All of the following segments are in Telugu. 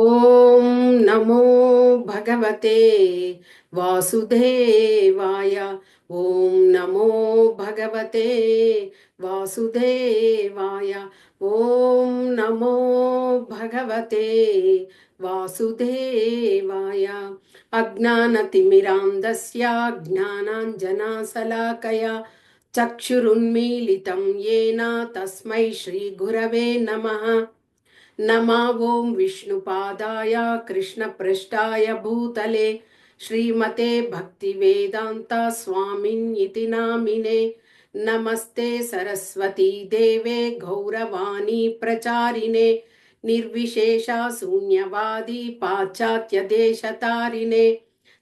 ఓం నమో భగవతే వాసుదేవాయ. ఓం నమో భగవతే వాసుదేవాయ. ఓం నమో భగవతే వాసుదేవాయ. అజ్ఞానతిమిరాంధస్య జ్ఞానాంజనాశలాకయా చక్షురున్మీలితం येन తస్మై శ్రీ గురవే నమః. नमा ओं विष्णुपादाय कृष्णपृष्ठाय भूतले श्रीमते भक्तिवेदान्त स्वामिन्निति नामिने। नमस्ते सरस्वती देवे गौरवाणी प्रचारिणे निर्विशेषा शून्यवादी पाश्चात्य देशतारिणे।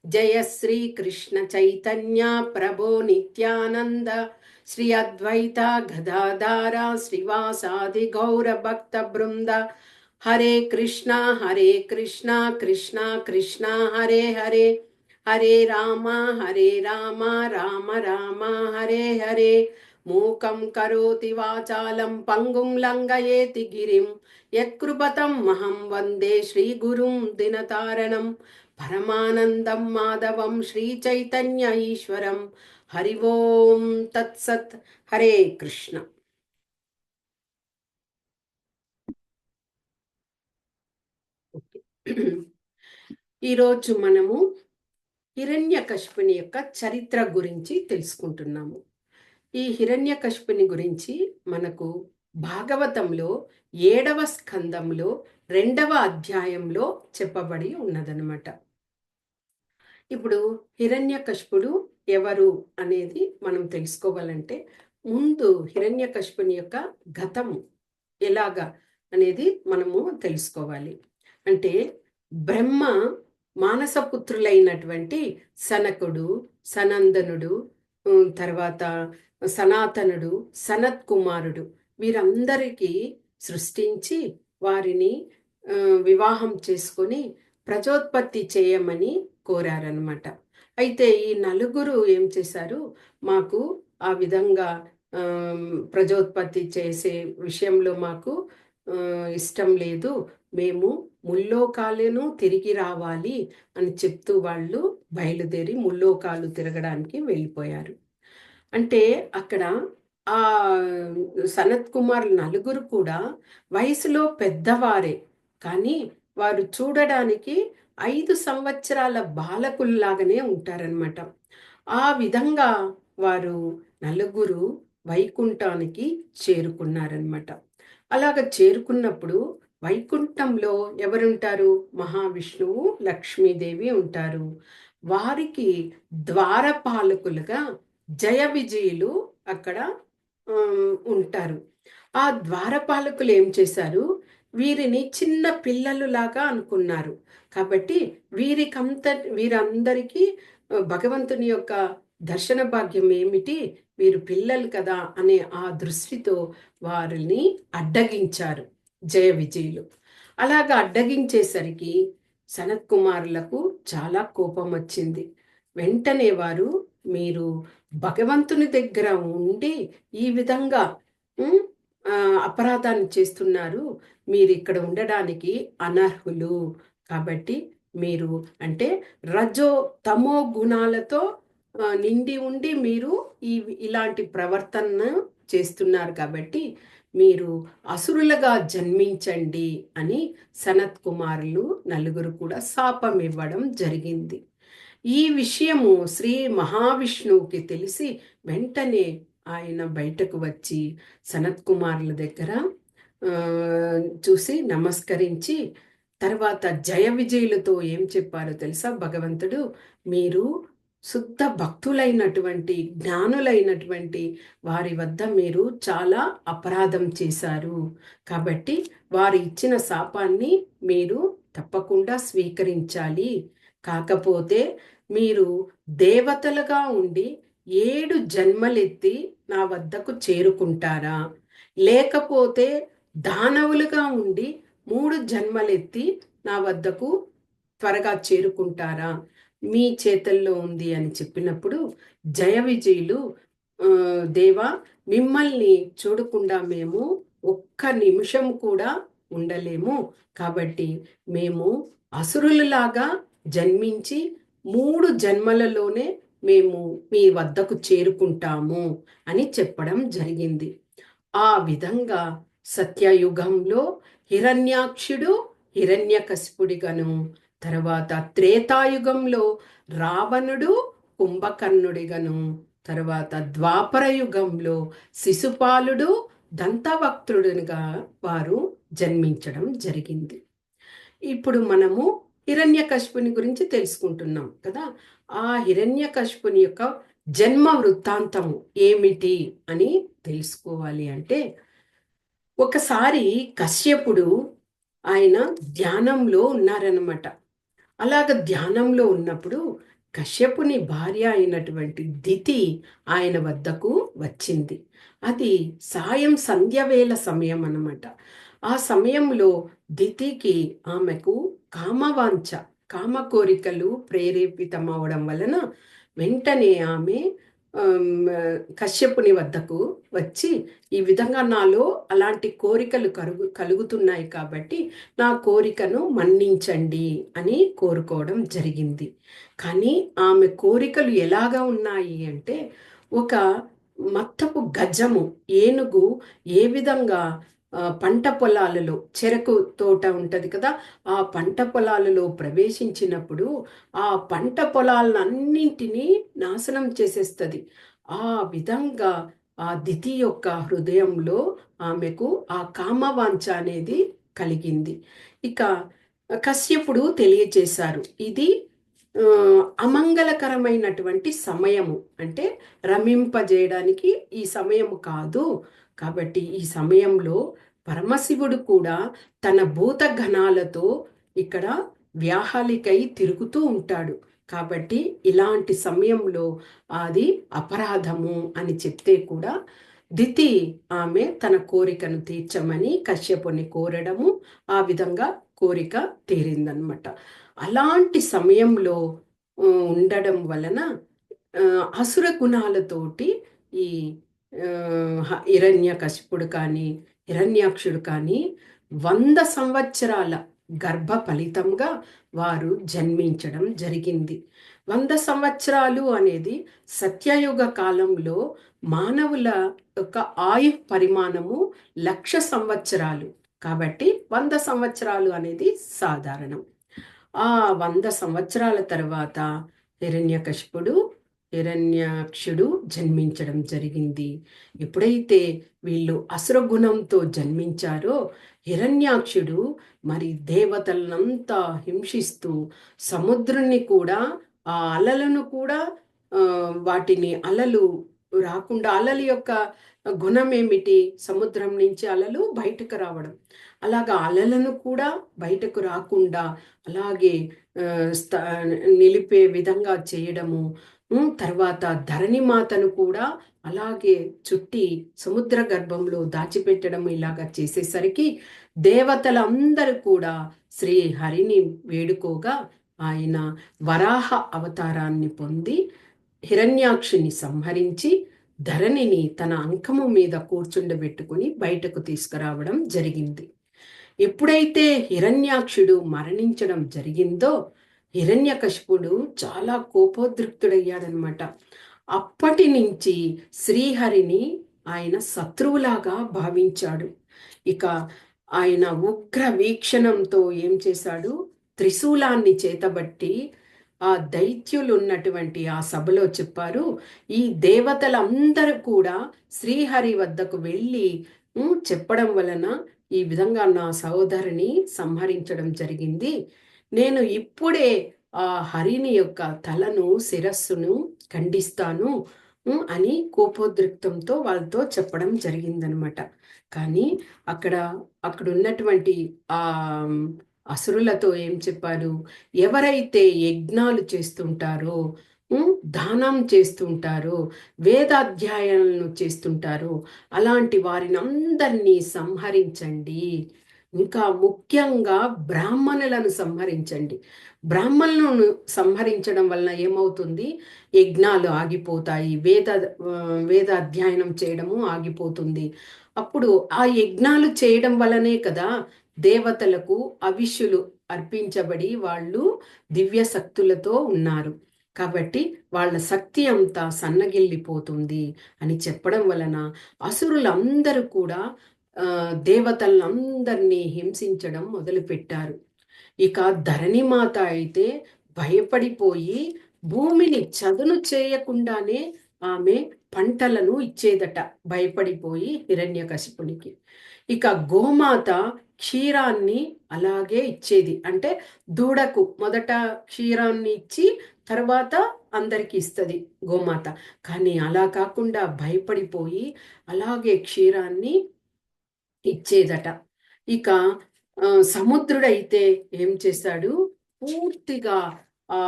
जय श्री कृष्ण चैतन्य प्रभो नित्यानंद श्री अद्वैता गदाधारा श्रीवासादि गौर भक्त वृंद। हरे कृष्णा कृष्णा कृष्णा हरे हरे, हरे राम राम राम हरे हरे। मूकं करोति वाचालं पंगुं लंघयेति गिरिं यत्कृपतं महं वन्दे श्रीगुरुं दिनतारणं। परमानन्दं माधवं श्रीचैतन्य ईश्वरं। हरि ओम तत्सत्। हरे कृष्ण। ఈరోజు మనము హిరణ్యకశిపుని యొక్క చరిత్ర గురించి తెలుసుకుంటున్నాము. ఈ హిరణ్యకశిపుని గురించి మనకు భాగవతంలో 7వ స్కందంలో 2వ అధ్యాయంలో చెప్పబడి ఉన్నదన్నమాట. ఇప్పుడు హిరణ్యకశిపుడు ఎవరు అనేది మనం తెలుసుకోవాలంటే ముందు హిరణ్యకశిపుని యొక్క గతము ఎలాగా అనేది మనము తెలుసుకోవాలి. అంటే బ్రహ్మ మానసపుత్రులైనటువంటి సనకుడు, సనందనుడు, తర్వాత సనాతనుడు, సనత్ కుమారుడు వీరందరికీ సృష్టించి వారిని వివాహం చేసుకొని ప్రజోత్పత్తి చేయమని కోరారనమాట. అయితే ఈ నలుగురు ఏం చేశారు, మాకు ఆ విధంగా ప్రజోత్పత్తి చేసే విషయంలో మాకు ఇష్టం లేదు, మేము ముల్లోకాలను తిరిగి రావాలి అని చెప్తూ వాళ్ళు బయలుదేరి ముల్లోకాలు తిరగడానికి వెళ్ళిపోయారు. అంటే అక్కడ ఆ సనత్ కుమార్ నలుగురు కూడా వయసులో పెద్దవారే, కానీ వారు చూడడానికి 5 సంవత్సరాల బాలకుల్లాగానే ఉంటారనమాట. ఆ విధంగా వారు నలుగురు వైకుంఠానికి చేరుకున్నారనమాట. అలాగ చేరుకున్నప్పుడు వైకుంఠంలో ఎవరుంటారు? మహావిష్ణువు, లక్ష్మీదేవి ఉంటారు. వారికి ద్వారపాలకులుగా జయ విజయులు అక్కడ ఉంటారు. ఆ ద్వారపాలకులు ఏం చేశారు, వీరిని చిన్న పిల్లలులాగా అనుకున్నారు. కాబట్టి వీరందరికీ భగవంతుని యొక్క దర్శన భాగ్యం ఏమిటి, వీరు పిల్లలు కదా అనే ఆ దృష్టితో వారిని అడ్డగించారు జయ విజయులు. అలాగా అడ్డగించేసరికి సనత్ కుమారులకు చాలా కోపం వచ్చింది. వెంటనే వారు, మీరు భగవంతుని దగ్గర ఉండి ఈ విధంగా అపరాధాన్ని చేస్తున్నారు, మీరు ఇక్కడ ఉండడానికి అనర్హులు. కాబట్టి మీరు అంటే రజో తమో గుణాలతో నిండి ఉండి మీరు ఇలాంటి ప్రవర్తన చేస్తున్నారు, కాబట్టి మీరు అసురులుగా జన్మించండి అని సనత్ కుమారులు నలుగురు కూడా శాపం ఇవ్వడం జరిగింది. ఈ విషయము శ్రీ మహావిష్ణువుకి తెలిసి వెంటనే ఆయన బయటకు వచ్చి సనత్ కుమారుల దగ్గర చూసి నమస్కరించి తర్వాత జయ విజయులతో ఏం చెప్పారో తెలుసా భగవంతుడు, మీరు శుద్ధ భక్తులైనటువంటి జ్ఞానులైనటువంటి వారి వద్ద మీరు చాలా అపరాధం చేశారు, కాబట్టి వారు ఇచ్చిన శాపాన్ని మీరు తప్పకుండా స్వీకరించాలి. కాకపోతే మీరు దేవతలుగా ఉండి 7 జన్మలెత్తి నా వద్దకు చేరుకుంటారా, లేకపోతే దానవులుగా ఉండి 3 జన్మలెత్తి నా వద్దకు త్వరగా చేరుకుంటారా, మీ చేతల్లో ఉంది అని చెప్పినప్పుడు జయ విజయులు, దేవా మిమ్మల్ని చూడకుండా మేము ఒక్క నిమిషం కూడా ఉండలేము. కాబట్టి మేము అసురులలాగా జన్మించి 3 జన్మలలోనే మేము మీ వద్దకు చేరుకుంటాము అని చెప్పడం జరిగింది. ఆ విధంగా సత్యయుగంలో హిరణ్యాక్షుడు హిరణ్యకశిపుడిగను, తర్వాత త్రేతాయుగంలో రావణుడు కుంభకర్ణుడిగను, తర్వాత ద్వాపర యుగంలో శిశుపాలుడు దంతవక్త్రుడిగా వారు జన్మించడం జరిగింది. ఇప్పుడు మనము హిరణ్యకశిపుని గురించి తెలుసుకుంటున్నాం కదా. ఆ హిరణ్యకశిపుని యొక్క జన్మ వృత్తాంతము ఏమిటి అని తెలుసుకోవాలి అంటే, ఒకసారి కశ్యపుడు ఆయన ధ్యానంలో ఉన్నారన్నమాట. అలాగ ధ్యానంలో ఉన్నప్పుడు కశ్యపుని భార్య అయినటువంటి దితి ఆయన వద్దకు వచ్చింది. అది సాయం సంధ్యవేళ సమయం అన్నమాట. ఆ సమయంలో దితికి ఆమెకు కామవాంఛ, కామ కోరికలు ప్రేరేపితం అవడం వలన వెంటనే ఆమె కశ్యపుని వద్దకు వచ్చి, ఈ విధంగా నాలో అలాంటి కోరికలు కలుగుతున్నాయి కాబట్టి నా కోరికను మన్నించండి అని కోరుకోవడం జరిగింది. కానీ ఆమె కోరికలు ఎలాగా ఉన్నాయి అంటే, ఒక మత్తపు గజము, ఏనుగు ఏ విధంగా పంట పొలాలలో, చెరకు తోట ఉంటుంది కదా, ఆ పంట పొలాలలో ప్రవేశించినప్పుడు ఆ పంట పొలాలన్నింటినీ నాశనం చేసేస్తుంది. ఆ విధంగా ఆ దితి యొక్క హృదయంలో ఆమెకు ఆ కామవాంఛ అనేది కలిగింది. ఇక కశ్యపుడు తెలియచేశారు, ఇది అమంగళకరమైనటువంటి సమయము, అంటే రమింపజేయడానికి ఈ సమయము కాదు. కాబట్టి ఈ సమయంలో పరమశివుడు కూడా తన భూతగణాలతో ఇక్కడ వ్యాహాలికై తిరుగుతూ ఉంటాడు. కాబట్టి ఇలాంటి సమయంలో అది అపరాధము అని చెప్తే కూడా దితి ఆమె తన కోరికను తీర్చమని కశ్యపుని కోరడము, ఆ విధంగా కోరిక తీరిందనమాట. అలాంటి సమయంలో ఉండడం వలన అసుర గుణాలతోటి ఈ హిరణ్యకశిపుడు కానీ హిరణ్యాక్షుడు కానీ 100 సంవత్సరాల గర్భ ఫలితంగా వారు జన్మించడం జరిగింది. 100 సంవత్సరాలు అనేది సత్యయుగ కాలంలో మానవుల యొక్క ఆయు పరిమాణము 1,00,000 సంవత్సరాలు. కాబట్టి 100 సంవత్సరాలు అనేది సాధారణం. ఆ 100 సంవత్సరాల తర్వాత హిరణ్యాక్షుడు జన్మించడం జరిగింది. ఎప్పుడైతే వీళ్ళు అసురగుణంతో జన్మించారో హిరణ్యాక్షుడు మరి దేవతలనంతా హింసిస్తూ సముద్రుని కూడా, ఆ అలలను కూడా వాటిని అలలు రాకుండా, అలల యొక్క గుణం ఏమిటి? సముద్రం నుంచి అలలు బయటకు రావడం. అలాగా అలలను కూడా బయటకు రాకుండా అలాగే నిలిపే విధంగా చేయడము, తర్వాత ధరణి మాతను కూడా అలాగే చుట్టి సముద్ర గర్భంలో దాచిపెట్టడం, ఇలాగా చేసేసరికి దేవతలందరూ కూడా శ్రీ హరిని వేడుకోగా ఆయన వరాహ అవతారాన్ని పొంది హిరణ్యాక్షుని సంహరించి ధరణిని తన అంకము మీద కూర్చుండబెట్టుకుని బయటకు తీసుకురావడం జరిగింది. ఎప్పుడైతే హిరణ్యాక్షుడు మరణించడం జరిగిందో హిరణ్యకశిపుడు చాలా కోపోద్రిక్తుడయ్యాడనమాట. అప్పటి నుంచి శ్రీహరిని ఆయన శత్రువులాగా భావించాడు. ఇక ఆయన ఉగ్ర వీక్షణంతో ఏం చేశాడు? త్రిశూలాన్ని చేతబట్టి ఆ దైత్యులు ఉన్నటువంటి ఆ సభలో చెప్పారు, ఈ దేవతలందరూ కూడా శ్రీహరి వద్దకు వెళ్ళి చెప్పడం వలన ఈ విధంగా నా సహోదరిని సంహరించడం జరిగింది. నేను ఇప్పుడే ఆ హరిని యొక్క తలను, శిరస్సును ఖండిస్తాను అని కోపోద్రిక్తంతో వాళ్ళతో చెప్పడం జరిగిందనమాట. కానీ అక్కడ ఉన్నటువంటి ఆ అసురులతో ఏం చెప్పారు? ఎవరైతే యజ్ఞాలు చేస్తుంటారో, దానం చేస్తుంటారో, వేదాధ్యాయాలను చేస్తుంటారో అలాంటి వారిని అందరినీ సంహరించండి. ఇంకా ముఖ్యంగా బ్రాహ్మణులను సంహరించండి. బ్రాహ్మణులను సంహరించడం వలన ఏమవుతుంది? యజ్ఞాలు ఆగిపోతాయి, వేద అధ్యయనం చేయడము ఆగిపోతుంది. అప్పుడు ఆ యజ్ఞాలు చేయడం వలనే కదా దేవతలకు అవిష్యులు అర్పించబడి వాళ్ళు దివ్య శక్తులతో ఉన్నారు. కాబట్టి వాళ్ళ శక్తి అంతా సన్నగిల్లిపోతుంది అని చెప్పడం వలన అసురులందరూ కూడా దేవతలందరినీ హింసించడం మొదలుపెట్టారు. ఇక ధరణిమాత అయితే భయపడిపోయి భూమిని చదును చేయకుండానే ఆమె పంటలను ఇచ్చేదట, భయపడిపోయి హిరణ్యకశిపునికి. ఇక గోమాత క్షీరాన్ని అలాగే ఇచ్చేది. అంటే దూడకు మొదట క్షీరాన్ని ఇచ్చి తర్వాత అందరికి ఇస్తుంది గోమాత. కానీ అలా కాకుండా భయపడిపోయి అలాగే క్షీరాన్ని ఇచ్చేదట. ఇక సముద్రుడైతే ఏం చేశాడు, పూర్తిగా ఆ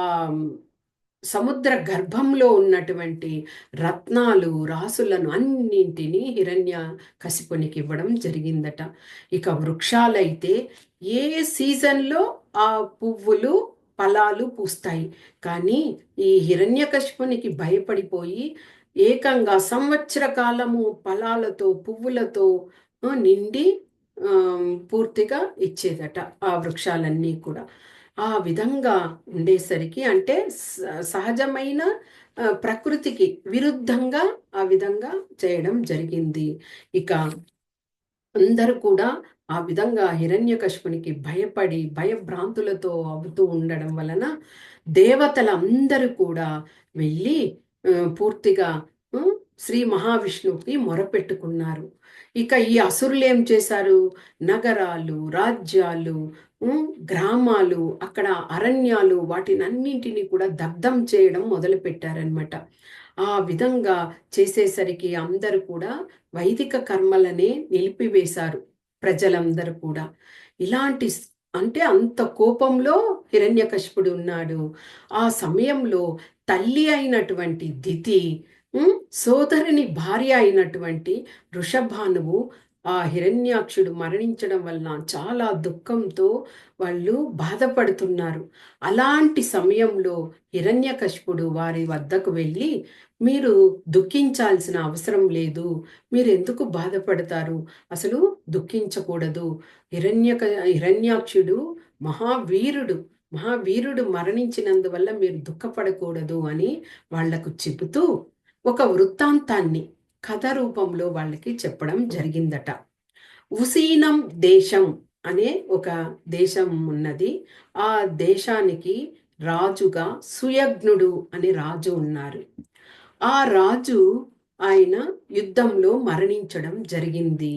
సముద్ర గర్భంలో ఉన్నటువంటి రత్నాలు రాసులను అన్నింటినీ హిరణ్య కశిపునికి ఇవ్వడం జరిగిందట. ఇక వృక్షాలైతే ఏ సీజన్లో ఆ పువ్వులు ఫలాలు పూస్తాయి. కానీ ఈ హిరణ్యకశిపునికి భయపడిపోయి ఏకంగా సంవత్సర కాలము ఫలాలతో పువ్వులతో నిండి పూర్తిగా ఇచ్చేదట ఆ వృక్షాలన్నీ కూడా. ఆ విధంగా ఉండేసరికి అంటే సహజమైన ప్రకృతికి విరుద్ధంగా ఆ విధంగా చేయడం జరిగింది. ఇక అందరూ కూడా ఆ విధంగా హిరణ్యకశిపునికి భయపడి భయభ్రాంతులతో అవుతూ ఉండడం వలన దేవతలందరూ కూడా వెళ్ళి పూర్తిగా శ్రీ మహావిష్ణువుకి మొరపెట్టుకున్నారు. ఇక ఈ అసురులు ఏం చేశారు, నగరాలు, రాజ్యాలు, గ్రామాలు, అక్కడ అరణ్యాలు వాటినన్నింటినీ కూడా దగ్ధం చేయడం మొదలు పెట్టారనమాట. ఆ విధంగా చేసేసరికి అందరూ కూడా వైదిక కర్మలనే నిలిపివేశారు ప్రజలందరూ కూడా. ఇలాంటి అంటే అంత కోపంలో హిరణ్యకశిపుడు ఉన్నాడు. ఆ సమయంలో తల్లి అయినటువంటి దితి, సోదరుని భార్య అయినటువంటి వృషభానువు ఆ హిరణ్యాక్షుడు మరణించడం వలన చాలా దుఃఖంతో వాళ్ళు బాధపడుతున్నారు. అలాంటి సమయంలో హిరణ్యకశిపుడు వారి వద్దకు వెళ్ళి, మీరు దుఃఖించాల్సిన అవసరం లేదు, మీరు ఎందుకు బాధపడతారు, అసలు దుఃఖించకూడదు. హిరణ్యాక్షుడు మహావీరుడు మరణించినందువల్ల మీరు దుఃఖపడకూడదు అని వాళ్లకు చెబుతూ ఒక వృత్తాంతాన్ని కథ రూపంలో వాళ్ళకి చెప్పడం జరిగిందట. ఉసీనం దేశం అనే ఒక దేశం ఉన్నది. ఆ దేశానికి రాజుగా సుయజ్ఞుడు అనే రాజు ఉన్నారు. ఆ రాజు ఆయన యుద్ధంలో మరణించడం జరిగింది.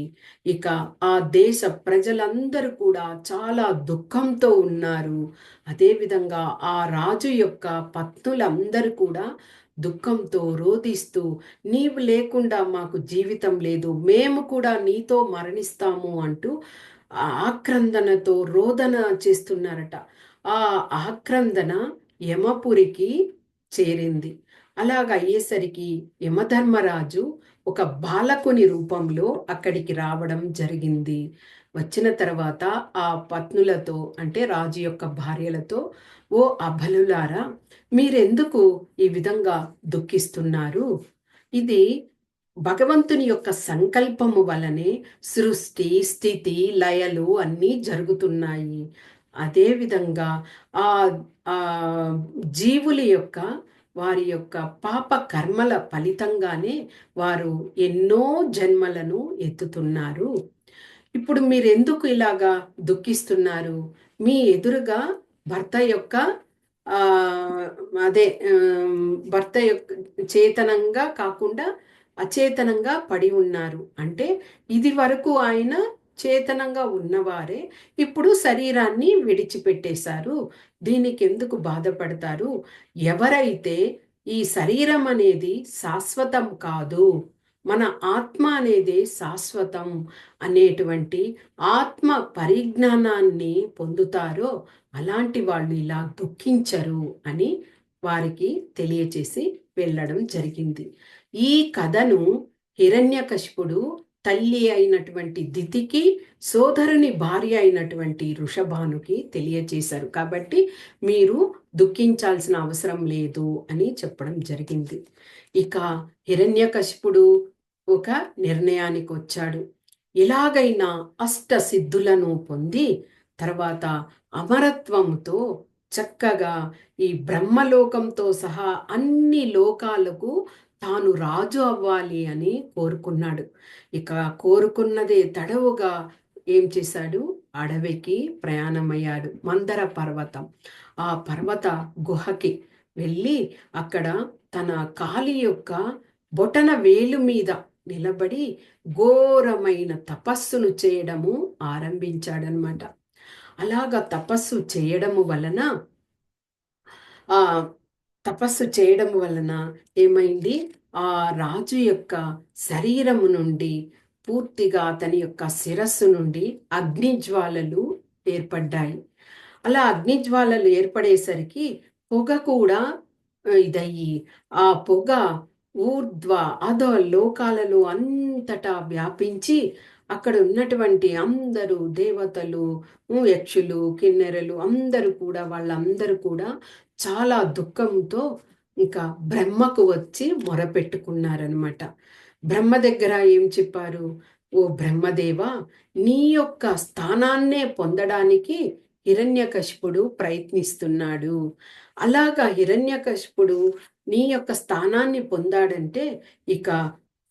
ఇక ఆ దేశ ప్రజలందరూ కూడా చాలా దుఃఖంతో ఉన్నారు. అదేవిధంగా ఆ రాజు యొక్క పత్నులందరూ కూడా దుఃఖంతో రోధిస్తూ, నీవు లేకుండా మాకు జీవితం లేదు, మేము కూడా నీతో మరణిస్తాము అంటూ ఆక్రందనతో రోదన చేస్తున్నారట. ఆ ఆక్రందన యమపురికి చేరింది. అలాగ అయ్యేసరికి యమధర్మరాజు ఒక బాలకుని రూపంలో అక్కడికి రావడం జరిగింది. వచ్చిన తర్వాత ఆ పత్నులతో అంటే రాజు యొక్క భార్యలతో, ఓ అబలులారా, మీరెందుకు ఈ విధంగా దుఃఖిస్తున్నారు? ఇది భగవంతుని యొక్క సంకల్పము వలనే సృష్టి, స్థితి, లయలు అన్నీ జరుగుతున్నాయి. అదేవిధంగా ఆ ఆ జీవుల యొక్క వారి యొక్క పాప కర్మల ఫలితంగానే వారు ఎన్నో జన్మలను ఎత్తుతున్నారు. ఇప్పుడు మీరెందుకు ఇలాగా దుఃఖిస్తున్నారు? మీ ఎదురుగా భర్త యొక్క భర్త యొక్క చేతనంగా కాకుండా అచేతనంగా పడి ఉన్నారు. అంటే ఇది వరకు ఆయన చేతనంగా ఉన్నవారే ఇప్పుడు శరీరాన్ని విడిచిపెట్టేశారు. దీనికి ఎందుకు బాధపడతారు? ఎవరైతే ఈ శరీరం అనేది శాశ్వతం కాదు, మన ఆత్మ అనేది శాశ్వతం అనేటువంటి ఆత్మ పరిజ్ఞానాన్ని పొందుతారో అలాంటి వాళ్ళు ఇలా దుఃఖించరు అని వారికి తెలియచేసి వెళ్ళడం జరిగింది. ఈ కథను హిరణ్యకశిపుడు తల్లి అయినటువంటి దితికి, సోదరుని భార్య అయినటువంటి వృషభానుకి తెలియచేశారు. కాబట్టి మీరు దుఃఖించాల్సిన అవసరం లేదు అని చెప్పడం జరిగింది. ఇక హిరణ్యకశిపుడు ఒక నిర్ణయానికి వచ్చాడు. ఎలాగైనా అష్ట సిద్ధులను పొంది తర్వాత అమరత్వంతో చక్కగా ఈ బ్రహ్మలోకంతో సహా అన్ని లోకాలకు తాను రాజు అవ్వాలి అని కోరుకున్నాడు. ఇక కోరుకున్నదే తడవుగా ఏం చేశాడు? అడవికి ప్రయాణమయ్యాడు. మందర పర్వతం, ఆ పర్వత గుహకి వెళ్ళి అక్కడ తన కాలి యొక్క బొటన వేలు మీద నిలబడి ఘోరమైన తపస్సును చేయడము ఆరంభించాడనమాట. అలాగా తపస్సు చేయడము వలన ఆ తపస్సు చేయడం వలన ఏమైంది? ఆ రాజు యొక్క శరీరము నుండి పూర్తిగా అతని యొక్క శిరస్సు నుండి అగ్నిజ్వాలలు ఏర్పడ్డాయి. అలా అగ్నిజ్వాలలు ఏర్పడేసరికి పొగ కూడా ఇదయ్యి ఆ పొగ ఊర్ధ్వ అధో లోకాలలో అంతటా వ్యాపించి అక్కడ ఉన్నటువంటి అందరూ దేవతలు, యక్షులు, కిన్నెరలు అందరూ కూడా వాళ్ళందరూ కూడా చాలా దుఃఖంతో ఇంకా బ్రహ్మకు వచ్చి మొరపెట్టుకున్నారనమాట. బ్రహ్మ దగ్గర ఏం చెప్పారు? ఓ బ్రహ్మదేవా, నీ యొక్క స్థానాన్నే పొందడానికి హిరణ్యకశిపుడు ప్రయత్నిస్తున్నాడు. అలాగా హిరణ్యకశిపుడు నీ యొక్క స్థానాన్ని పొందాడంటే ఇక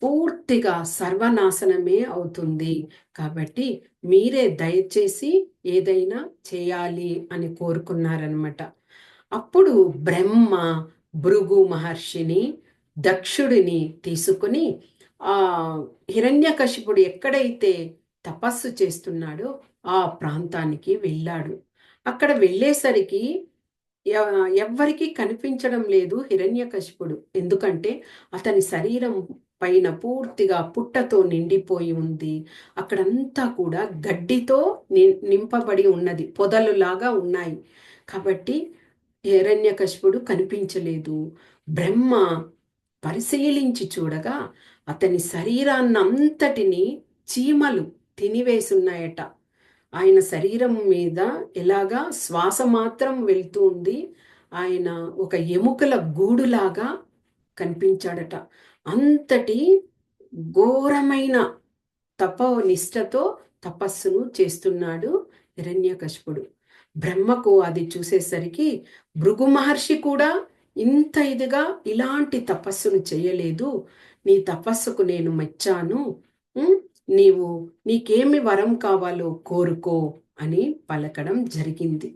పూర్తిగా సర్వనాశనమే అవుతుంది. కాబట్టి మీరే దయచేసి ఏదైనా చేయాలి అని కోరుకున్నారనమాట. అప్పుడు బ్రహ్మ భృగు మహర్షిని, దక్షుడిని తీసుకుని ఆ హిరణ్యకశిపుడు ఎక్కడైతే తపస్సు చేస్తున్నాడో ఆ ప్రాంతానికి వెళ్ళాడు. అక్కడ వెళ్ళేసరికి ఎవ్వరికీ కనిపించడం లేదు హిరణ్యకశిపుడు. ఎందుకంటే అతని శరీరం పైన పూర్తిగా పుట్టతో నిండిపోయి ఉంది. అక్కడంతా కూడా గడ్డితో నింపబడి ఉన్నది, పొదలులాగా ఉన్నాయి. కాబట్టి హిరణ్యకశిపుడు కనిపించలేదు. బ్రహ్మ పరిశీలించి చూడగా అతని శరీరాన్నంతటిని చీమలు తినివేసున్నాయట. ఆయన శరీరం మీద ఎలాగా శ్వాస మాత్రం వెళ్తూ ఉంది. ఆయన ఒక ఎముకల గూడులాగా కనిపించాడట. అంతటి ఘోరమైన తపోనిష్టతో తపస్సును చేస్తున్నాడు హిరణ్యకశిపుడు. బ్రహ్మకు అది చూసేసరికి భృగు మహర్షి కూడా ఇంత ఇదిగా ఇలాంటి తపస్సును చేయలేదు. నీ తపస్సుకు నేను మెచ్చాను. నీకేమి వరం కావాలో కోరుకో అని పలకడం జరిగింది.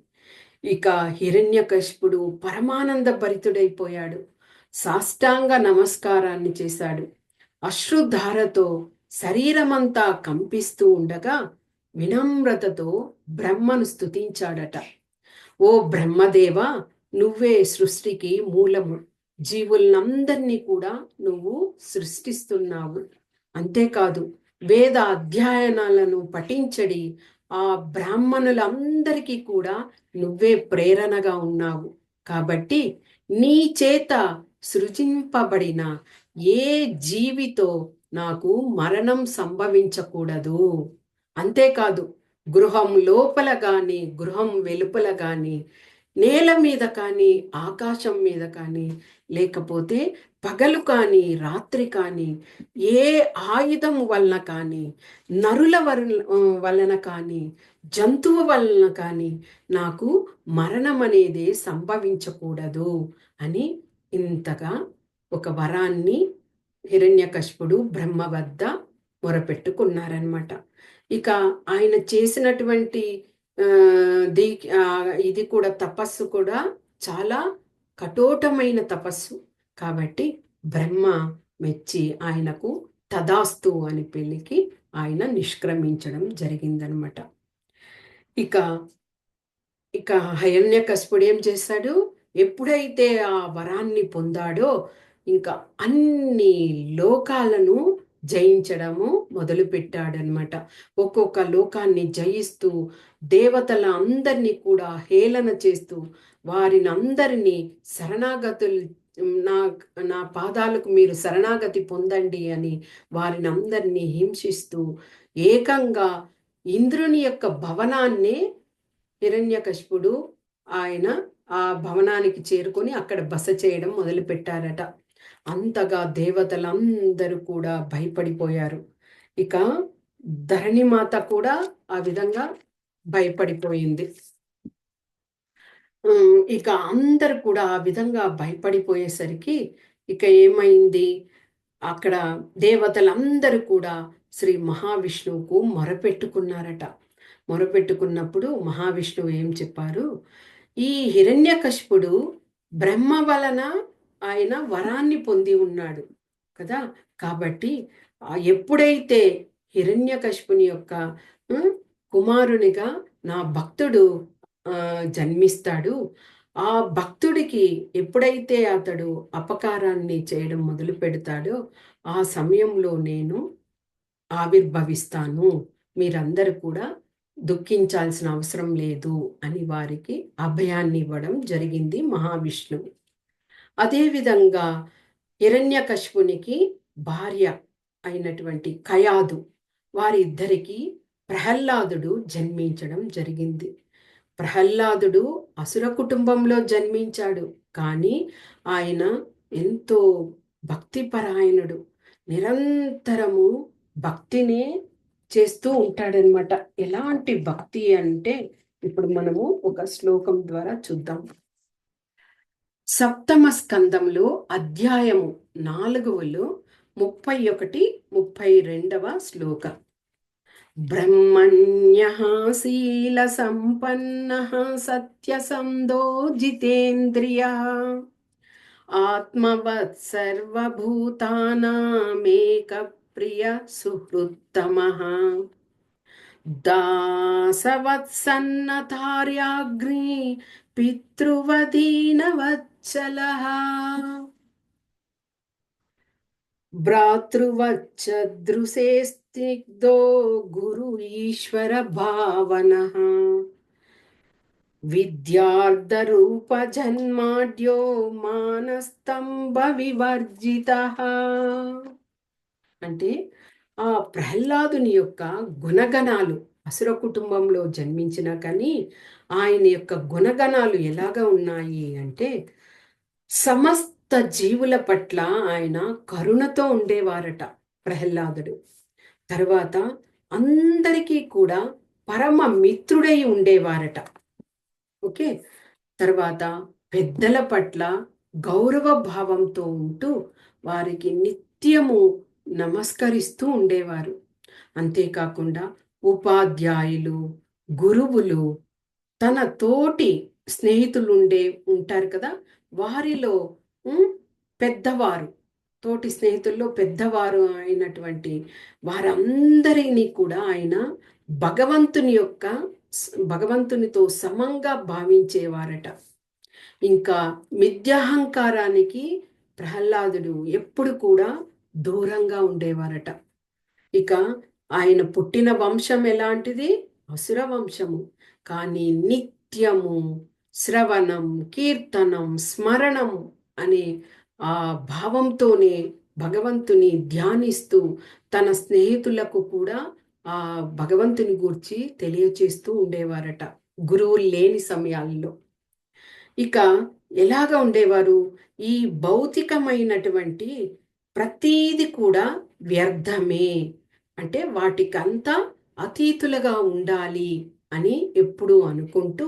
ఇక హిరణ్యకశిపుడు పరమానంద భరితుడైపోయాడు. సాష్టాంగ నమస్కారాన్ని చేశాడు. అశ్రుధారతో శరీరమంతా కంపిస్తూ ఉండగా వినమ్రతతో బ్రహ్మను స్తుతించాడట. ఓ బ్రహ్మదేవా, నువ్వే సృష్టికి మూలము. జీవులందరినీ కూడా నువ్వు సృష్టిస్తున్నావు. అంతేకాదు వేద అధ్యయనాలను పఠించడి ఆ బ్రాహ్మణులందరికీ కూడా నువ్వే ప్రేరణగా ఉన్నావు. కాబట్టి నీ చేత సృజింపబడిన ఏ జీవితో నాకు మరణం సంభవించకూడదు. అంతేకాదు గృహం లోపల గాని గృహం వెలుపల గాని నేల మీద కానీ ఆకాశం మీద కానీ లేకపోతే పగలు కానీ రాత్రి కానీ ఏ ఆయుధం వలన కానీ నరుల వలన కానీ జంతువు వలన కానీ నాకు మరణం అనేది సంభవించకూడదు అని ఇంతగా ఒక వరాన్ని హిరణ్యకశిపుడు బ్రహ్మ వద్ద మొరపెట్టుకున్నారనమాట. ఇక ఆయన చేసినటువంటి ఇది కూడా తపస్సు కూడా చాలా కఠోరమైన తపస్సు. కాబట్టి బ్రహ్మ మెచ్చి ఆయనకు తదాస్తు అని పెళ్లికి ఆయన నిష్క్రమించడం జరిగిందనమాట. ఇక ఇక హిరణ్యకశిపుడు ఏం చేశాడు? ఎప్పుడైతే ఆ వరాన్ని పొందాడో ఇంకా అన్ని లోకాలను జయించడము మొదలు పెట్టాడనమాట. ఒక్కొక్క లోకాన్ని జయిస్తూ దేవతల అందరినీ కూడా హేళన చేస్తూ వారిని అందరినీ శరణాగతులు నా నా పాదాలకు మీరు శరణాగతి పొందండి అని వారిని అందరినీ హింసిస్తూ ఏకంగా ఇంద్రుని యొక్క భవనాన్నే హిరణ్యకశిపుడు ఆయన ఆ భవనానికి చేరుకొని అక్కడ బస చేయడం మొదలు పెట్టారట. అంతగా దేవతలందరూ కూడా భయపడిపోయారు. ఇక ధరణిమాత కూడా ఆ విధంగా భయపడిపోయింది. ఇక అందరు కూడా ఆ విధంగా భయపడిపోయేసరికి ఇక ఏమైంది, అక్కడ దేవతలందరూ కూడా శ్రీ మహావిష్ణువుకు మొరపెట్టుకున్నారట. మొరపెట్టుకున్నప్పుడు మహావిష్ణువు ఏం చెప్పారు, ఈ హిరణ్యకశిపుడు బ్రహ్మ వలన ఆయన వరాన్ని పొంది ఉన్నాడు కదా. కాబట్టి ఎప్పుడైతే హిరణ్యకశిపుని యొక్క కుమారునిగా నా భక్తుడు జన్మిస్తాడు, ఆ భక్తుడికి ఎప్పుడైతే అతడు అపకారాన్ని చేయడం మొదలు పెడతాడో ఆ సమయంలో నేను ఆవిర్భవిస్తాను, మీరందరూ కూడా దుఃఖించాల్సిన అవసరం లేదు అని వారికి అభయాన్ని ఇవ్వడం జరిగింది మహావిష్ణువు. అదేవిధంగా హిరణ్యకశిపునికి భార్య అయినటువంటి కయాదు, వారిద్దరికి ప్రహ్లాదుడు జన్మించడం జరిగింది. ప్రహ్లాదుడు అసుర కుటుంబంలో జన్మించాడు, కానీ ఆయన ఎంతో భక్తిపరాయణుడు, నిరంతరము భక్తినే చేస్తూ ఉంటాడనమాట. ఎలాంటి భక్తి అంటే ఇప్పుడు మనము ఒక శ్లోకం ద్వారా చూద్దాం. సప్తమ స్కందంలో అధ్యాయము 4లో 31, 32వ శ్లోకం. బ్రహ్మణ్యః శీల సంపన్నః సత్యసంధో జితేంద్రియః ఆత్మవత్ సర్వభూతానామేక ప్రియ సుహృత్తమః దాసవత్సన్నతార్యాగ్ని పితృవదీనవత్సలః భ్రాతృవచ్చదృశే స్నిగ్ధో గురు ఈశ్వర భావనః విద్యార్థరూప జన్మాఢ్యో మానస్తంభ వివర్జితః. అంటే ఆ ప్రహ్లాదుని యొక్క గుణగణాలు, అసుర కుటుంబంలో జన్మించినా కానీ ఆయన యొక్క గుణగణాలు ఎలాగా ఉన్నాయి అంటే, సమస్త జీవుల పట్ల ఆయన కరుణతో ఉండేవారట ప్రహ్లాదుడు. తర్వాత అందరికీ కూడా పరమ మిత్రుడై ఉండేవారట. ఓకే. తర్వాత పెద్దల పట్ల గౌరవ భావంతో ఉంటూ వారికి నిత్యము నమస్కరిస్తూ ఉండేవారు. అంతేకాకుండా ఉపాధ్యాయులు, గురువులు, తన తోటి స్నేహితులు ఉంటారు కదా, వారిలో పెద్దవారు, తోటి స్నేహితుల్లో పెద్దవారు అయినటువంటి వారందరినీ కూడా ఆయన భగవంతునితో సమంగా భావించేవారట. ఇంకా మిథ్యాహంకారానికి ప్రహ్లాదుడు ఎప్పుడు కూడా దూరంగా ఉండేవారట. ఇక ఆయన పుట్టిన వంశం ఎలాంటిది, అసుర వంశము, కానీ నిత్యము శ్రవణం, కీర్తనం, స్మరణం అనే ఆ భావంతోనే భగవంతుని ధ్యానిస్తూ తన స్నేహితులకు కూడా ఆ భగవంతుని గూర్చి తెలియచేస్తూ ఉండేవారట గురువులు లేని సమయాల్లో. ఇక ఎలాగా ఉండేవారు, ఈ భౌతికమైనటువంటి ప్రతీది కూడా వ్యర్థమే, అంటే వాటికంతా అతీతులుగా ఉండాలి అని ఎప్పుడూ అనుకుంటూ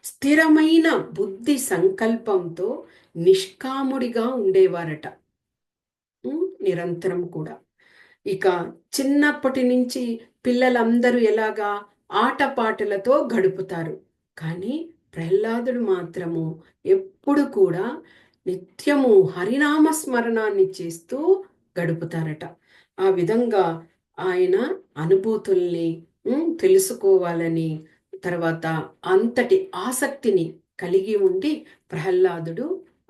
స్థిరమైన బుద్ధి సంకల్పంతో నిష్కాముడిగా ఉండేవారట నిరంతరం కూడా. ఇక చిన్నప్పటి నుంచి పిల్లలందరూ ఎలాగా ఆటపాటలతో గడుపుతారు, కానీ ప్రహ్లాదుడు మాత్రము ఎప్పుడు కూడా నిత్యము హరినామ స్మరణాన్ని చేస్తూ గడుపుతారట. ఆ విధంగా ఆయన అనుభూతుల్ని తెలుసుకోవాలని, తర్వాత అంతటి ఆసక్తిని కలిగి ఉండి ప్రహ్లాదుడు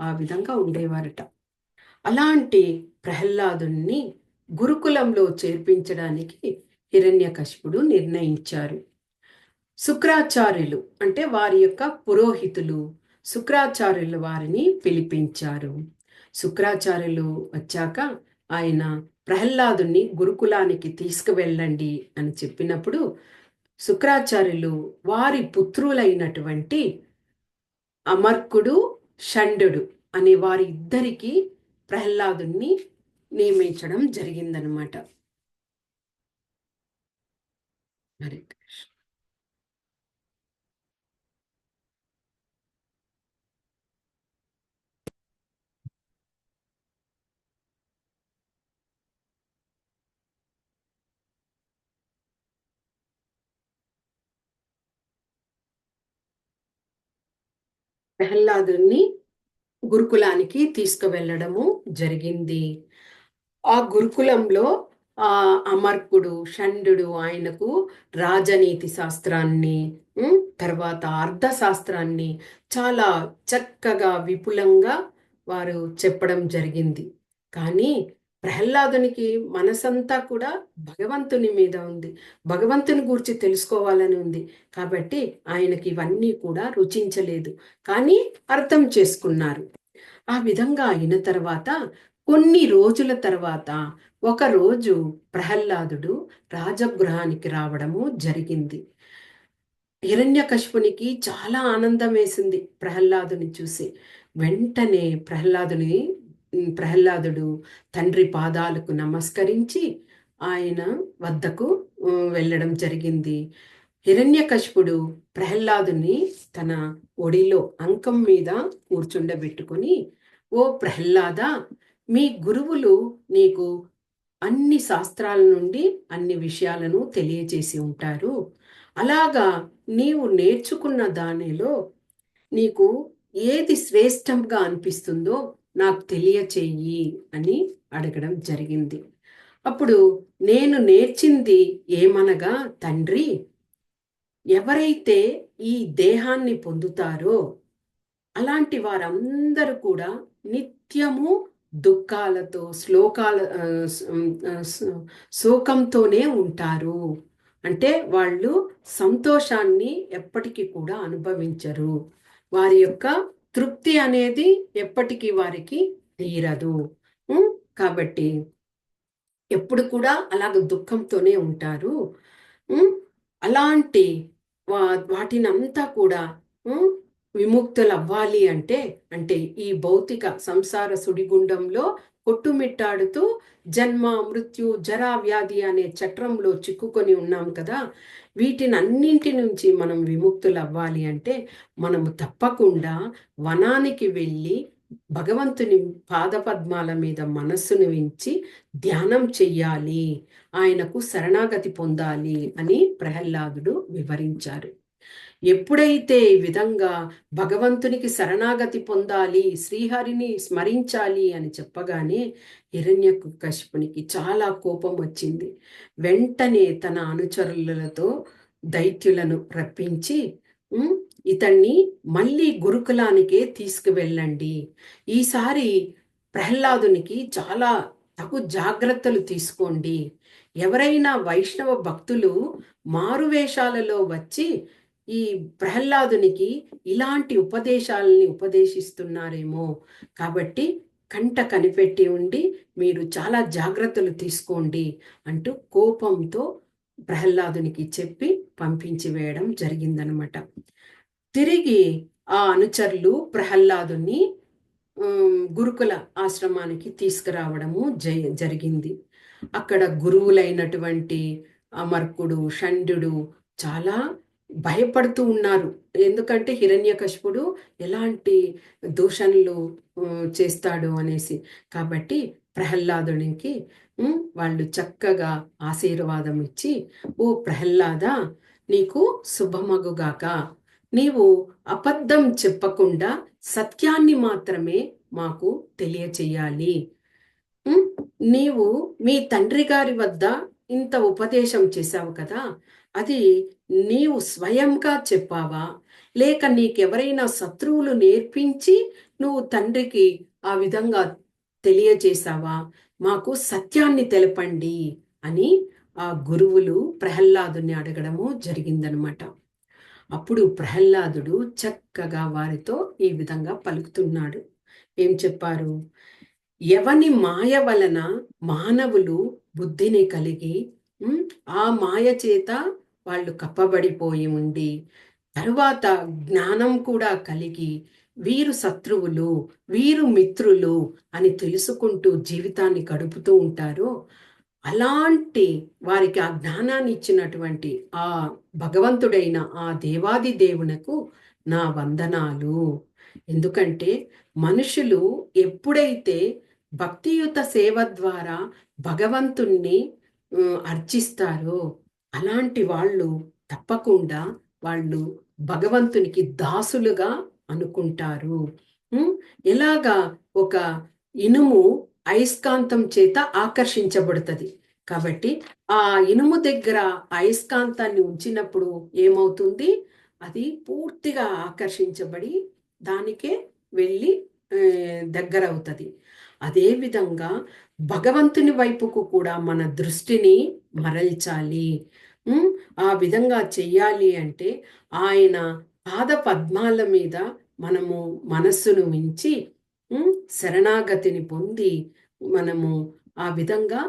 ఆ విధంగా ఉండేవారట. అలాంటి ప్రహ్లాదుని గురుకులంలో చేర్పించడానికి హిరణ్యకశిపుడు నిర్ణయించారు. శుక్రాచార్యులు అంటే వారి యొక్క పురోహితులు, శుక్రాచార్యులు వారిని పిలిపించారు. శుక్రాచార్యులు వచ్చాక ఆయన ప్రహ్లాదుని గురుకులానికి తీసుకువెళ్ళండి అని చెప్పినప్పుడు శుక్రాచార్యులు వారి పుత్రులైనటువంటి అమర్కుడు, షండు అనే వారి ఇద్దరికి ప్రహ్లాదుని నియమించడం జరిగిందనమాట. హరే ప్రహ్లాదుని గురుకులానికి తీసుకువెళ్ళడము జరిగింది. ఆ గురుకులంలో ఆ అమర్కుడు షండు ఆయనకు రాజనీతి శాస్త్రాన్ని, తర్వాత అర్థశాస్త్రాన్ని చాలా చక్కగా విపులంగా వారు చెప్పడం జరిగింది. కానీ ప్రహ్లాదునికి మనసంతా కూడా భగవంతుని మీద ఉంది, భగవంతుని గురించి తెలుసుకోవాలని ఉంది. కాబట్టి ఆయనకి ఇవన్నీ కూడా రుచించలేదు, కానీ అర్థం చేసుకున్నారు. ఆ విధంగా అయిన తర్వాత కొన్ని రోజుల తర్వాత ఒకరోజు ప్రహ్లాదుడు రాజగృహానికి రావడము జరిగింది. హిరణ్యకశిపునికి చాలా ఆనందం వేసింది ప్రహ్లాదుని చూసి. వెంటనే ప్రహ్లాదుడు తండ్రి పాదాలకు నమస్కరించి ఆయన వద్దకు వెళ్ళడం జరిగింది. హిరణ్యకశిపుడు ప్రహ్లాదుని తన ఒడిలో అంకం మీద కూర్చుండబెట్టుకొని, ఓ ప్రహ్లాద, మీ గురువులు నీకు అన్ని శాస్త్రాల నుండి అన్ని విషయాలను తెలియచేసి ఉంటారు. అలాగా నీవు నేర్చుకున్న దానిలో నీకు ఏది శ్రేష్టంగా అనిపిస్తుందో నాకు తెలియచేయి అని అడగడం జరిగింది. అప్పుడు నేను నేర్చింది ఏమనగా, తండ్రి, ఎవరైతే ఈ దేహాన్ని పొందుతారో అలాంటి వారందరూ కూడా నిత్యము దుఃఖాలతో శోకంతోనే ఉంటారు. అంటే వాళ్ళు సంతోషాన్ని ఎప్పటికీ కూడా అనుభవించరు. వారి యొక్క తృప్తి అనేది ఎప్పటికీ వారికి తీరదు. కాబట్టి ఎప్పుడు కూడా అలాగ దుఃఖంతోనే ఉంటారు. అలాంటి వాటిని అంతా కూడా విముక్తులు అవ్వాలి అంటే అంటే ఈ భౌతిక సంసార సుడిగుండంలో కొట్టుమిట్టాడుతూ జన్మ మృత్యు జరా వ్యాధి అనే చక్రంలో చిక్కుకొని ఉన్నాం కదా, వీటిని అన్నింటి నుంచి మనం విముక్తులు అవ్వాలి అంటే మనము తప్పకుండా వనానికి వెళ్ళి భగవంతుని పాదపద్మాల మీద మనస్సును ఉంచి ధ్యానం చెయ్యాలి, ఆయనకు శరణాగతి పొందాలి అని ప్రహ్లాదుడు వివరించారు. ఎప్పుడైతే ఈ విధంగా భగవంతునికి శరణాగతి పొందాలి, శ్రీహరిని స్మరించాలి అని చెప్పగానే హిరణ్యకశిపునికి చాలా కోపం వచ్చింది. వెంటనే తన అనుచరులతో దైత్యులను రప్పించి, ఇతన్ని మళ్ళీ గురుకులానికే తీసుకువెళ్ళండి, ఈసారి ప్రహ్లాదునికి చాలా తగు జాగ్రత్తలు తీసుకోండి, ఎవరైనా వైష్ణవ భక్తులు మారువేషాలలో వచ్చి ఈ ప్రహ్లాదునికి ఇలాంటి ఉపదేశాలని ఉపదేశిస్తున్నారేమో, కాబట్టి కంట కనిపెట్టి ఉండి మీరు చాలా జాగ్రత్తలు తీసుకోండి అంటూ కోపంతో ప్రహ్లాదునికి చెప్పి పంపించి వేయడం జరిగిందనమాట. తిరిగి ఆ అనుచరులు ప్రహ్లాదుని గురుకుల ఆశ్రమానికి తీసుకురావడము జరిగింది. అక్కడ గురువులైనటువంటి అమర్కుడు షండు చాలా భయపడుతూ ఉన్నారు. ఎందుకంటే హిరణ్యకశిపుడు ఎలాంటి దూషణలు చేస్తాడు అనేసి. కాబట్టి ప్రహ్లాదునికి వాళ్ళు చక్కగా ఆశీర్వాదం ఇచ్చి, ఓ ప్రహ్లాద, నీకు శుభమగుగాక, నీవు అబద్ధం చెప్పకుండా సత్యాన్ని మాత్రమే మాకు తెలియచేయాలి. నీవు మీ తండ్రి గారి వద్ద ఇంత ఉపదేశం చేశావు కదా, అది నీవు స్వయంగా చెప్పావా, లేక నీకెవరైనా శత్రువులు నేర్పించి నువ్వు తండ్రికి ఆ విధంగా తెలియచేశావా, మాకు సత్యాన్ని తెలపండి అని ఆ గురువులు ప్రహ్లాదుని అడగడము జరిగిందనమాట. అప్పుడు ప్రహ్లాదుడు చక్కగా వారితో ఈ విధంగా పలుకుతున్నాడు. ఏం చెప్పారు? ఎవని మాయ వలన మానవులు బుద్ధిని కలిగి ఆ మాయ చేత వాళ్ళు కప్పబడిపోయి ఉండి, తరువాత జ్ఞానం కూడా కలిగి వీరు శత్రువులు వీరు మిత్రులు అని తెలుసుకుంటూ జీవితాన్ని గడుపుతూ ఉంటారో అలాంటి వారికి ఆ జ్ఞానాన్ని ఇచ్చినటువంటి ఆ భగవంతుడైన ఆ దేవాది దేవునకు నా వందనాలు. ఎందుకంటే మనుషులు ఎప్పుడైతే భక్తియుత సేవ ద్వారా భగవంతుణ్ణి అర్చిస్తారో అలాంటి వాళ్ళు తప్పకుండా వాళ్ళు భగవంతునికి దాసులుగా అనుకుంటారు. ఎలాగా ఒక ఇనుము అయస్కాంతం చేత ఆకర్షించబడుతుంది. కాబట్టి ఆ ఇనుము దగ్గర అయస్కాంతాన్ని ఉంచినప్పుడు ఏమవుతుంది? అది పూర్తిగా ఆకర్షించబడి దానికే వెళ్ళి దగ్గర అవుతుంది. అదేవిధంగా భగవంతుని వైపుకు కూడా మన దృష్టిని మరల్చాలి. ఆ విధంగా చెయ్యాలి అంటే ఆయన పాద పద్మాల మీద మనము మనస్సును ఉంచి శరణాగతిని పొంది మనము ఆ విధంగా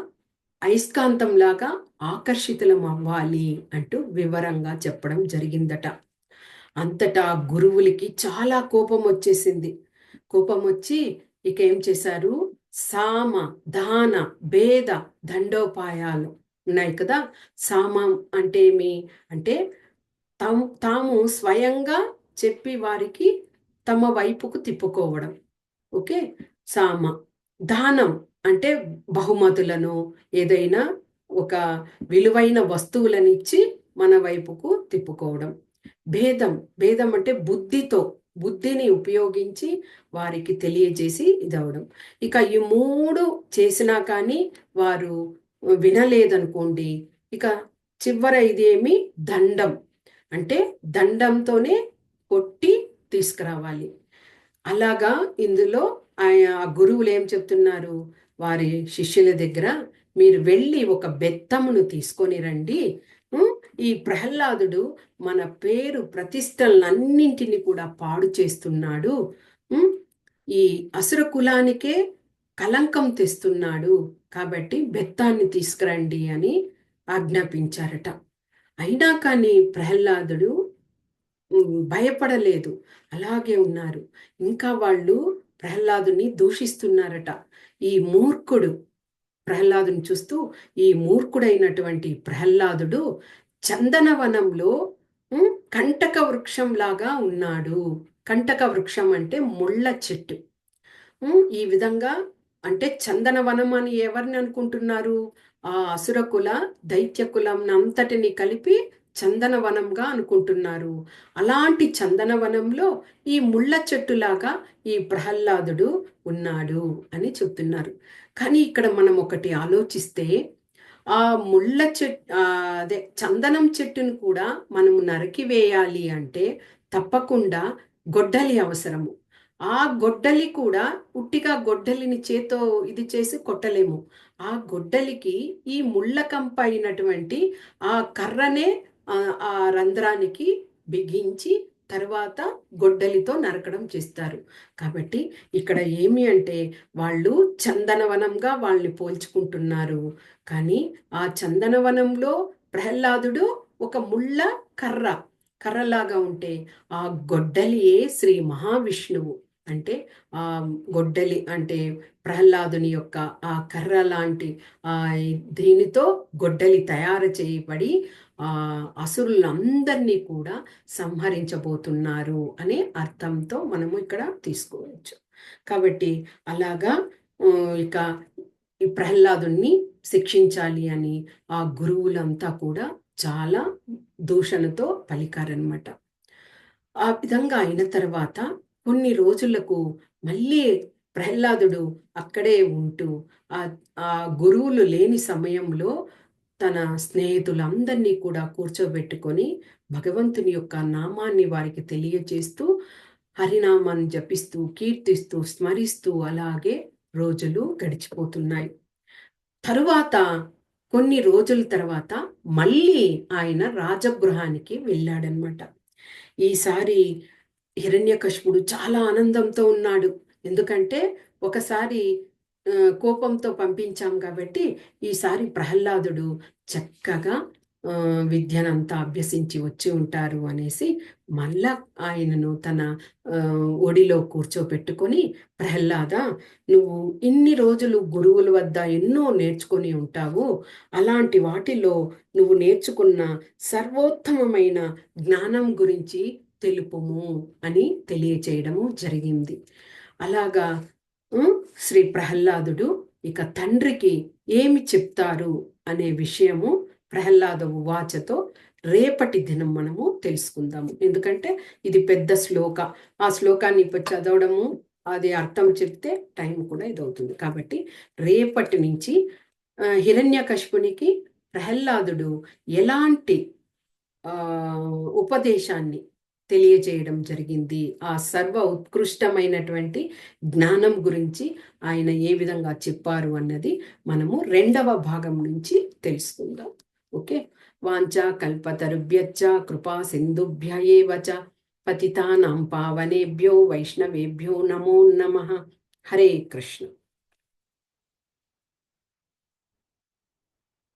అయస్కాంతంలాగా ఆకర్షితులం అవ్వాలి అంటూ వివరంగా చెప్పడం జరిగిందట. అంతటా గురువులకి చాలా కోపం వచ్చేసింది. కోపం వచ్చి ఇక ఏం చేశారు? సామ, దాన, భేద, దండోపాయాలు ఉన్నాయి కదా. సామం అంటే ఏమి అంటే తాము స్వయంగా చెప్పి వారికి తమ వైపుకు తిప్పుకోవడం. ఓకే, సామ. దానం అంటే బహుమతులను, ఏదైనా ఒక విలువైన వస్తువులను ఇచ్చి మన వైపుకు తిప్పుకోవడం. భేదం, భేదం అంటే బుద్ధిని ఉపయోగించి వారికి తెలియజేసి ఇదవడం. ఇక ఈ మూడు చేసినా కానీ వారు వినలేదనుకోండి, ఇక చివర ఇదేమి దండం అంటే దండంతోనే కొట్టి తీసుకురావాలి. అలాగా ఇందులో ఆ గురువులు ఏం చెప్తున్నారు? వారి శిష్యుల దగ్గర మీరు వెళ్ళి ఒక బెత్తమును తీసుకొని రండి. ఈ ప్రహ్లాదుడు మన పేరు ప్రతిష్టలన్నింటినీ కూడా పాడు చేస్తున్నాడు. ఈ అసుర కులానికే కలంకం తెస్తున్నాడు. కాబట్టి బెత్తాన్ని తీసుకురండి అని ఆజ్ఞాపించారట. అయినా కానీ ప్రహ్లాదుడు భయపడలేదు, అలాగే ఉన్నారు. ఇంకా వాళ్ళు ప్రహ్లాదుని దూషిస్తున్నారట. ఈ మూర్ఖుడు ప్రహ్లాదుని చూస్తూ, ఈ మూర్ఖుడైనటువంటి ప్రహ్లాదుడు చందనవనంలో కంటక వృక్షం లాగా ఉన్నాడు. కంటక వృక్షం అంటే ముళ్ళ చెట్టు. ఈ విధంగా అంటే చందనవనం అని ఎవరిని అనుకుంటున్నారు? ఆ అసురకుల దైత్య కులం అంతటిని కలిపి చందనవనంగా అనుకుంటున్నారు. అలాంటి చందనవనంలో ఈ ముళ్ళ చెట్టులాగా ఈ ప్రహ్లాదుడు ఉన్నాడు అని చెప్తున్నారు. కానీ ఇక్కడ మనం ఒకటి ఆలోచిస్తే, ఆ ముళ్ళ చెట్టు అదే చందనం చెట్టును కూడా మనము నరికివేయాలి అంటే తప్పకుండా గొడ్డలి అవసరము. ఆ గొడ్డలి కూడా ఉట్టిగా గొడ్డలిని చేతో ఇది చేసి కొట్టలేము. ఆ గొడ్డలికి ఈ ముళ్ళకంప అయినటువంటి ఆ కర్రనే ఆ రంధ్రానికి బిగించి తర్వాత గొడ్డలితో నరకడం చేస్తారు. కాబట్టి ఇక్కడ ఏమి అంటే వాళ్ళు చందనవనంగా వాళ్ళని పోల్చుకుంటున్నారు. కానీ ఆ చందనవనంలో ప్రహ్లాదుడు ఒక ముళ్ళ కర్రలాగా ఉంటే ఆ గొడ్డలియే శ్రీ మహావిష్ణువు. అంటే ఆ గొడ్డలి అంటే ప్రహ్లాదుని యొక్క ఆ కర్ర లాంటి ఆ దీనితో గొడ్డలి తయారు చేయబడి ఆ అసురులందరినీ కూడా సంహరించబోతున్నారు అనే అర్థంతో మనము ఇక్కడ తీసుకోవచ్చు. కాబట్టి అలాగా ఇక ఈ ప్రహ్లాదుని శిక్షించాలి అని ఆ గురువులంతా కూడా చాలా దూషణతో పలికారనమాట. ఆ విధంగా అయిన తర్వాత కొన్ని రోజులకు మళ్ళీ ప్రహ్లాదుడు అక్కడే ఉంటూ ఆ ఆ గురువులు లేని సమయంలో తన స్నేహితులందరినీ కూడా కూర్చోబెట్టుకొని భగవంతుని యొక్క నామాన్ని వారికి తెలియజేస్తూ హరినామాన్ని జపిస్తూ కీర్తిస్తూ స్మరిస్తూ అలాగే రోజులు గడిచిపోతున్నాయి. తరువాత కొన్ని రోజుల తర్వాత మళ్ళీ ఆయన రాజగృహానికి వెళ్ళాడనమాట. ఈసారి హిరణ్యకశిపుడు చాలా ఆనందంతో ఉన్నాడు. ఎందుకంటే ఒకసారి కోపంతో పంపించాం కాబట్టి ఈసారి ప్రహ్లాదుడు చక్కగా విద్యనంతా అభ్యసించి వచ్చి ఉంటారు అనేసి మళ్ళా ఆయనను తన ఒడిలో కూర్చోపెట్టుకొని, ప్రహ్లాద, నువ్వు ఇన్ని రోజులు గురువుల వద్ద ఎన్నో నేర్చుకొని ఉంటావు. అలాంటి వాటిలో నువ్వు నేర్చుకున్న సర్వోత్తమమైన జ్ఞానం గురించి తెలుపుము అని తెలియచేయడము జరిగింది. అలాగా శ్రీ ప్రహ్లాదుడు ఇక తండ్రికి ఏమి చెప్తారు అనే విషయము ప్రహ్లాద ఉవాచతో రేపటి దినం మనము తెలుసుకుందాము. ఎందుకంటే ఇది పెద్ద శ్లోక. ఆ శ్లోకాన్ని ఇప్పుడు చదవడము, అది అర్థం చెప్తే టైం కూడా ఇదవుతుంది. కాబట్టి రేపటి నుంచి హిరణ్యకశిపునికి ప్రహ్లాదుడు ఎలాంటి ఉపదేశాన్ని తెలియజేయడం జరిగింది, ఆ సర్వ ఉత్కృష్టమైనటువంటి జ్ఞానం గురించి ఆయన ఏ విధంగా చెప్పారు అన్నది మనము 2వ భాగం నుంచి తెలుసుకుందాం. ఓకే. వాంఛా కల్పతరుభ్యశ్చ కృపా సింధుభ్య ఏవ చ పతితానాం పావనేభ్యో వైష్ణవేభ్యో నమో నమః. హరే కృష్ణ.